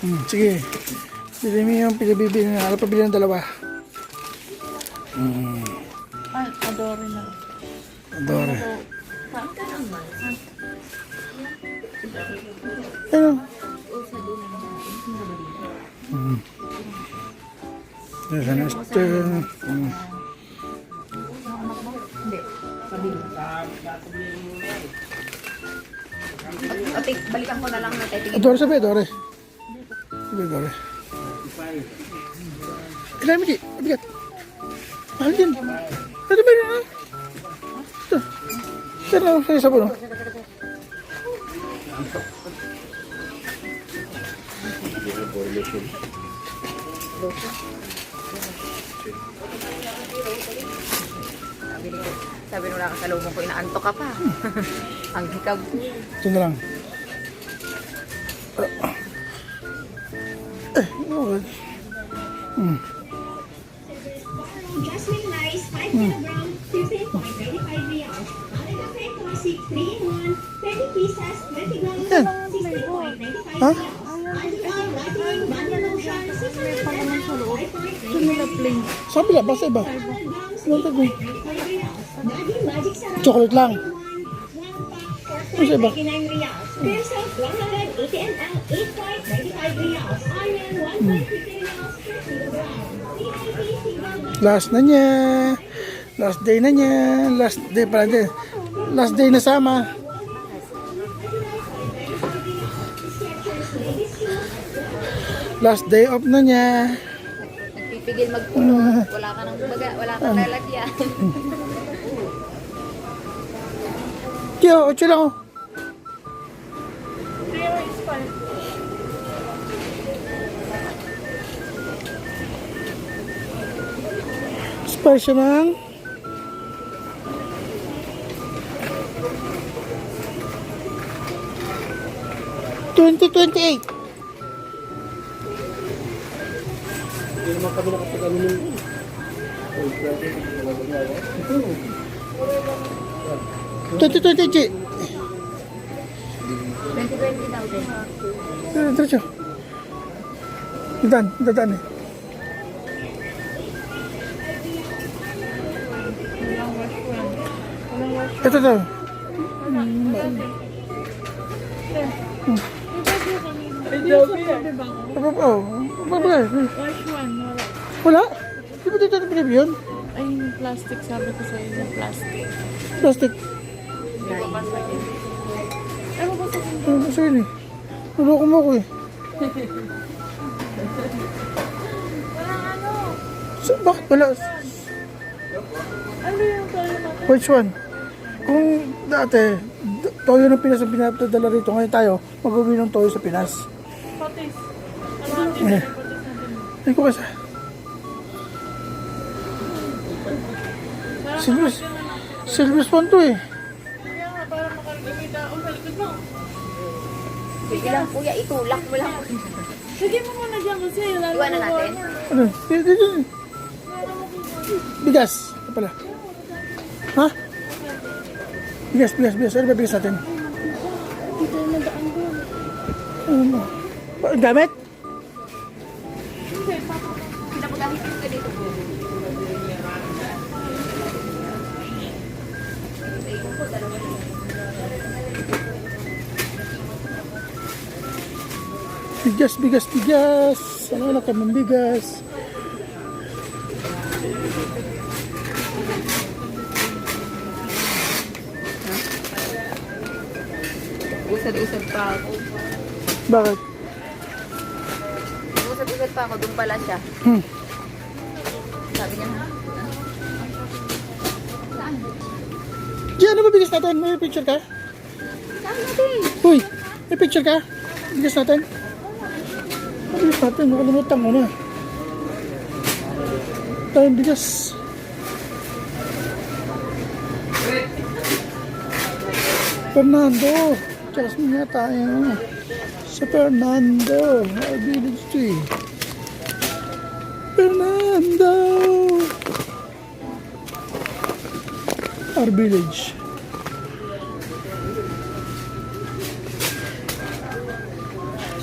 Sige. Bili mo yung pinabibili na. Ano pa bili ng dalawa? Ay, Adore na. Adore. Ano? Yes, ano ito? Hindi. Pabili. Balikan ko na lang na tayo. Adore sabi, Adore. Sabi, Adore. Ilan mo di? Abigat. Mahal din. Ito ba yun? Ito. Ito na lang sa sabon. Sabi nung nakasalubong ko, inaantok ka pa. Ang hikab. Ito na lang. Okay. Jasmine rice, 5 kilogram, 15.95 riyals. Ang cafe classic, 3 in 1, 30 pieces, 20 grams, Yan. 16.95 Ha? riyals. Adical, Latin, body lotion, 600 ml, 5.95 Nila plain. Sabi lang, basta iba. grams, Ilang tagwi? 85 riyals. Daddy Magic Sarap, Chocolate lang. 1 pack, Ano sa iba? 4.99 riyals. Pear Self, 180 ml, 8.95 riyals. Onion, 1.50 riyals per kilogram. VIP, single Last na niya. Last day na niya. Last day pala din. Last day na sama. Last day off na niya. Nagpipigil magpuno. Wala ka nang baga, wala kang lalagyan. Kaya, 8 lang oh. Spare siya ng $20.28. $20.28. 2020 daw din. Diretso. Dadaan eh. Ito to. Oh, wala. Wash one, wala. Wala? Di ba dito pinib yun? Ay, yung plastic, sabi ko sa'yo, yung plastic. Plastic. Ewan ko sa Ano ba sa'yo eh? Naloko mo ako eh. Bakit wala? ano yung tayo natin? Which one? Kung dati, toyo ng Pinas ang pinapadala rito, ngayon tayo, mag-uwi ng toyo sa Pinas. Patis. Ano natin Eh, yung patis natin? ay ko kasi. Silver Swan to eh. Kaya nga, para makarigimita. O, sa likod mo. Sige lang kuya, itulak mo lang. Sige mo muna dyan kasi. Iwanan natin. Ano? Dito. Bigas. Ito pala. Ha? Bigas. Ano ba bigas natin? Dito na daan doon. Ano? Gamit? Hindi, papa. Pinapagamitin ka dito. Bigas. Ano na kamang bigas? Usad-usad pa ako. Bakit? Usad-usad pa ako, doon pala siya. Sabi niya, ha? Saan? Diyan, ano ba bigas natin? May picture ka? Saan natin? Uy, may picture ka? Bigas natin? Ano bigas natin? Nakalimutan mo na. Tayong bigas. Fernando. Jasmine nga tayo. Sa Fernando. Village 3. Fernando. Our village.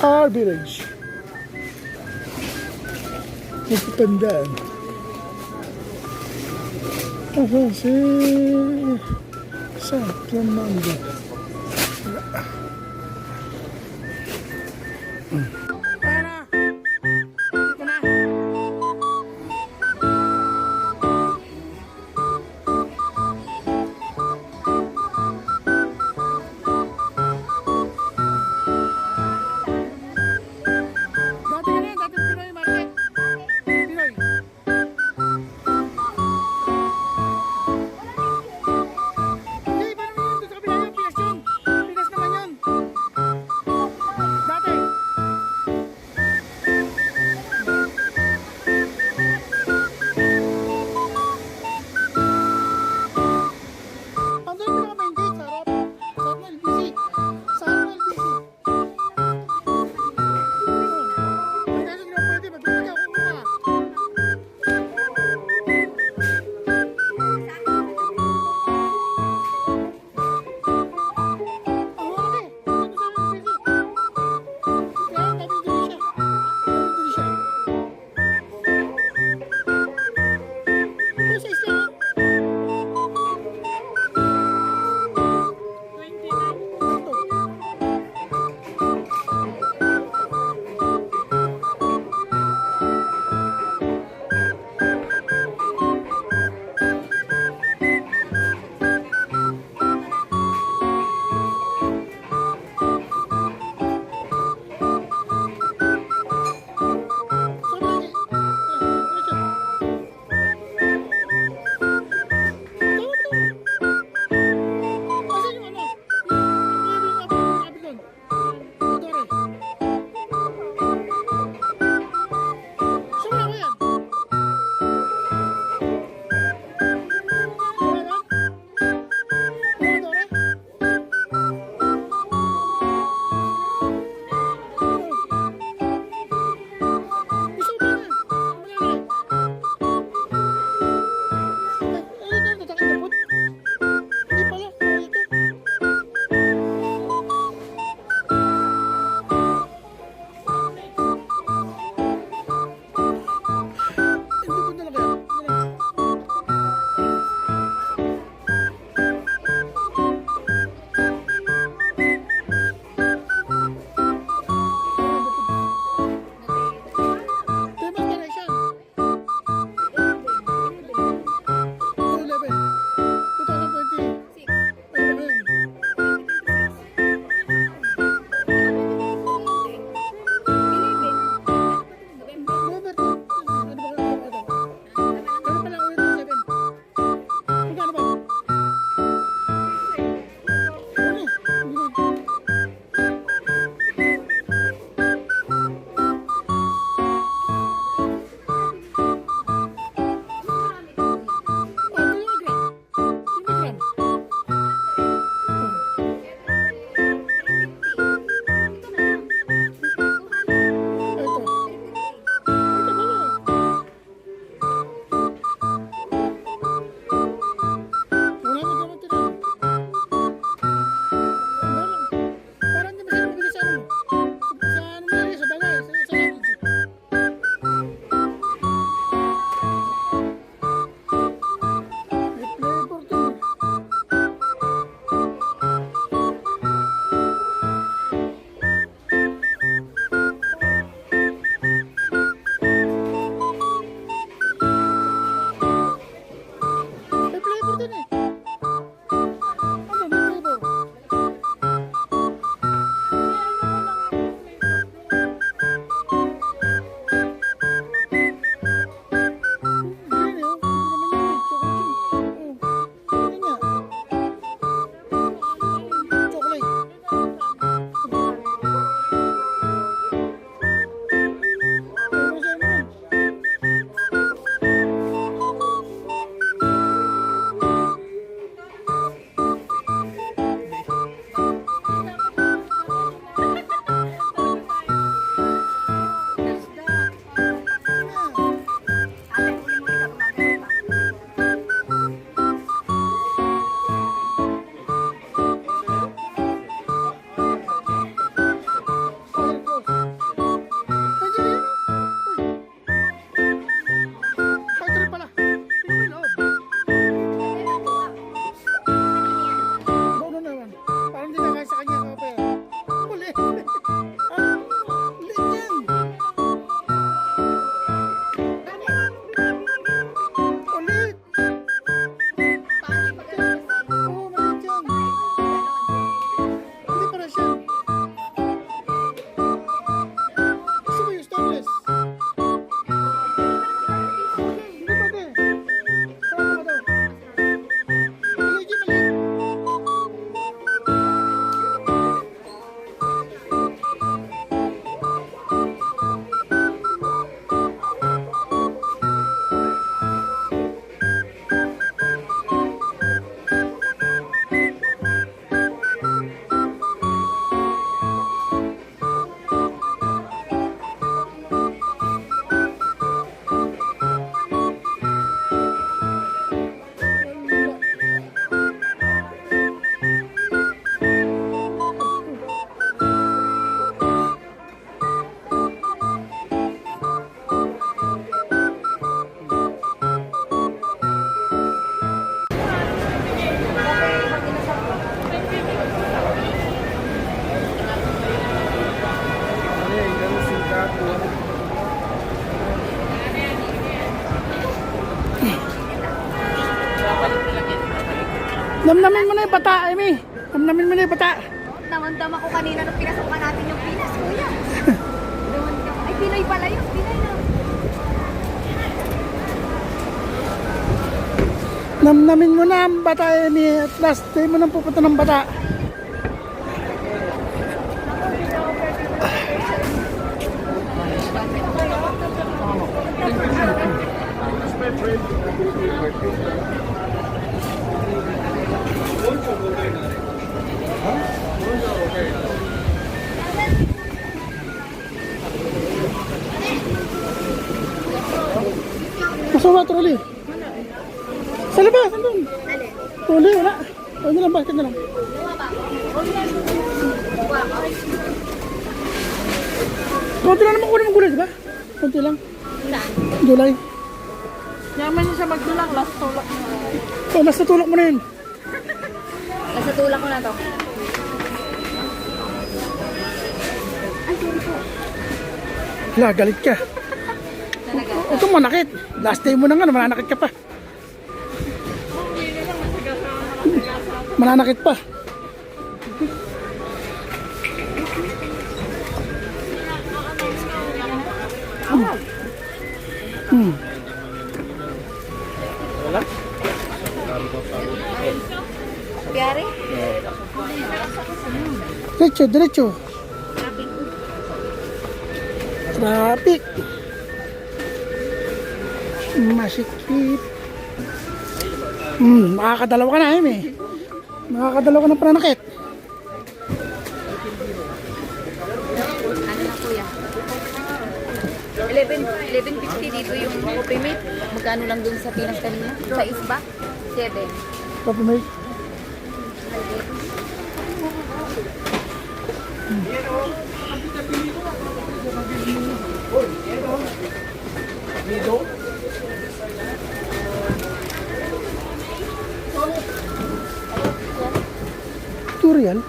Our village. Magpapandaan. Ako si... Sa Fernando. Damdamin mo na yung bata, Amy. Damdamin mo na yung bata. Naman-dama ko kanina nung pinasukan natin yung Pinas, kuya. Naman-dama. Ay, Pinoy pala yun. Pinoy na. Damdamin mo na ang bata, Amy. At last day mo nang pupunta ng bata. Masuwa, trolley. Sa labas, andun. Trolley, wala. Huwag na lang, basket na lang. Konti lang naman kunin mong gulay, di ba? Konti lang. Gulay. Yaman niya siya magdulang, last tulak na. Oh, nasa tulak mo na yun. Nasa tulak ko na to. Wala, galit ka. Talaga. Huwag kang manakit. Last day mo na nga, mananakit ka pa. Mananakit pa. Piyari? Diretso, diretso. Traffic. Masikip. Makakadalawa ka na, Amy. Makakadalawa ka na pananakit. Ano na, kuya? 11.50 dito yung coffee mate. Magkano lang dun sa Pinas kanina? Sa isba? 7. Coffee mate. Tutorial.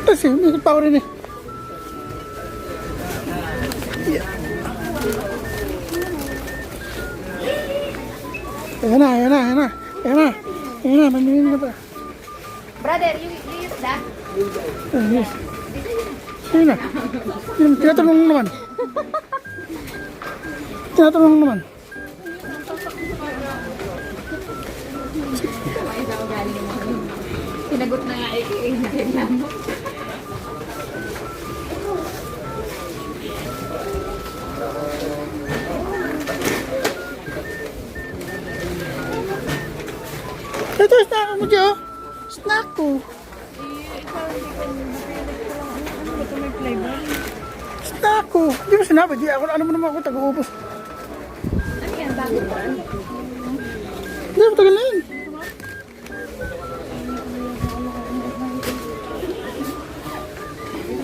Kasi, may pa ako rin eh. Ayan na, ayan na, ayan na. Ayan na, ayan na, mamimili na pa. Brother, you use that? Ayan, yes. Ayan na. Tinatanong naman. Tinatanong naman. Sinagot na nga i-interview mo. Ito, snack mo dyan. Snack ko. Ano ba ito may flavor? Snack ko. Di ba sinabi? Di ako, alam mo naman ako, taga-ubos. Ano yan? Bago ba? Hindi, matagal na yun.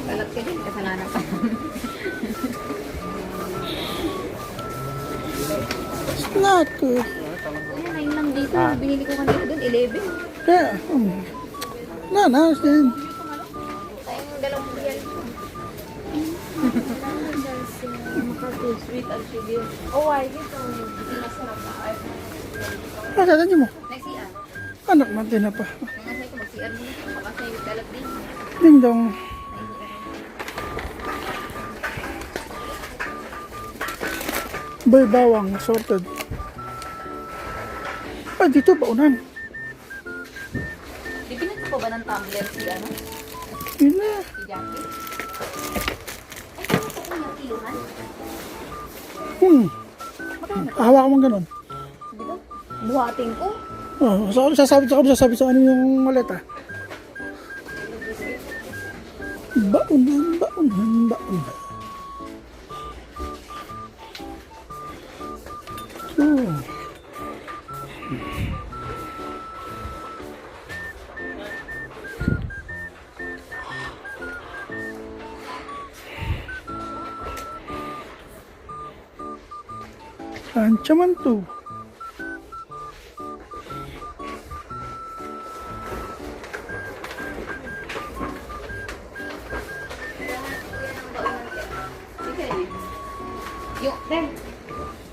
Kalat ka din. Kasalanan pa. Snack ko. Kuya, 9 lang dito. Binili ko kanina doon, 11. Kaya, nanas din. Tayong dalawang real. Sweet and sugar. Oh, why? Ito. Masarap na. Masasabi mo. Nag-CR. Anak natin na pa. Nangasay ko mag-CR muna. Baka sa'yo kalat din. Ding dong. Bay bawang, sorted. Ah, dito, baunan. Bibinat ko ba ng tumbler si ano? Yun na. Si Jackie? Ay, ano po yung kiluhan? Hawa ka mong ganun. Di ba? Buhating ko. Oh, sasabi sa ano yung maleta. Baunan, baunan, baunan. Oh. Ancaman to.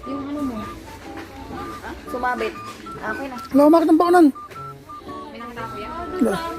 Yung ano mo. Sumabit. Okay na. Wala kumakit ng bakanan. May nakita ko yan. Wala.